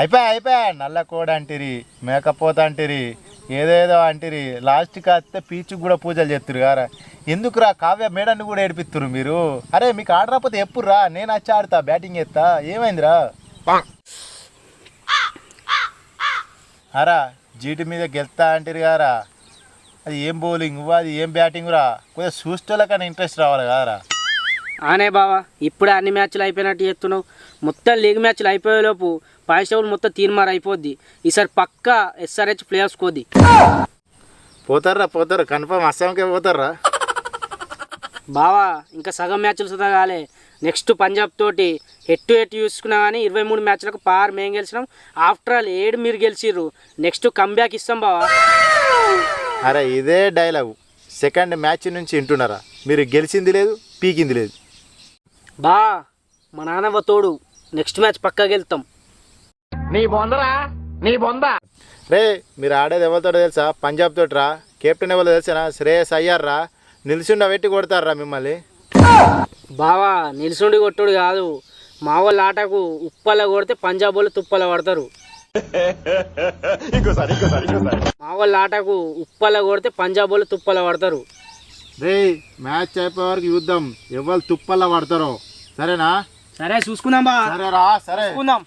అయిపోయా నల్ల కోడ అంటిరి మేకపోత అంటిరి ఏదేదో అంటిరి లాస్ట్కి వస్తే పీచుకు కూడా పూజలు చేస్తురు గారా ఎందుకురా కావ్య మేడాన్ని కూడా ఏడిపిస్తురు మీరు అరే మీకు ఆడరాకపోతే ఎప్పుడురా నేను వచ్చి ఆడతా బ్యాటింగ్ చేస్తా ఏమైందిరా అరా జీటి మీద గెలుస్తా అంటారు గారా అది ఏం బౌలింగ్ అది ఏం బ్యాటింగ్ రా కొద్దిగా చూస్తేలకన్నా ఇంట్రెస్ట్ రావాలి కదరా ఆనే బావా ఇప్పుడే అన్ని మ్యాచ్లు అయిపోయినట్టు చేస్తున్నావు మొత్తం లీగ్ మ్యాచ్లు అయిపోయేలోపు పాయింట్స్ టేబుల్ మొత్తం తీర్మార్ అయిపోద్ది ఈసారి పక్కా ఎస్ఆర్హెచ్ ప్లేయర్స్ కోద్ది పోతారు కన్ఫర్మ్ అస్సాంకే పోతారా బావా ఇంకా సగం మ్యాచ్లు సుధా కాలే నెక్స్ట్ పంజాబ్ తోటి హెడ్ టు హెడ్ చూసుకున్నా కానీ 23 మ్యాచ్లకు పార్ మేము గెలిచినాం ఆఫ్టర్ ఆల్ 7 మీరు గెలిచిర్రు నెక్స్ట్ కంబ్యాక్ ఇస్తాం బావా అరే ఇదే డైలాగు సెకండ్ మ్యాచ్ నుంచి వింటున్నారా మీరు గెలిచింది లేదు పీకింది లేదు బా మా నాన్నవ్వ తోడు నెక్స్ట్ మ్యాచ్ పక్కా గెలుతాం రే మీరు ఆడేది ఎవరితో తెలుసా పంజాబ్ తోటి రా కెప్టెన్ ఎవరో తెలుసా శ్రేయస్ అయ్యారు రా నిల్చుండ పెట్టి కొడతారా మిమ్మల్ని బావా నిల్చుండి కొట్టుడు కాదు మా వాళ్ళ ఆటకు ఉప్పల కొడితే పంజాబ్ వాళ్ళు తుప్పల పడతారు మా వాళ్ళ ఆటకు ఉప్పల కొడితే పంజాబ్ వాళ్ళు తుప్పల పడతారు రే మ్యాచ్ అయిపోయే వరకు చూద్దాం ఎవరు తుప్పల్లా పడతారో సరేనా సరే చూసుకుందాం బా సరే రా సరే చూసుకుందాం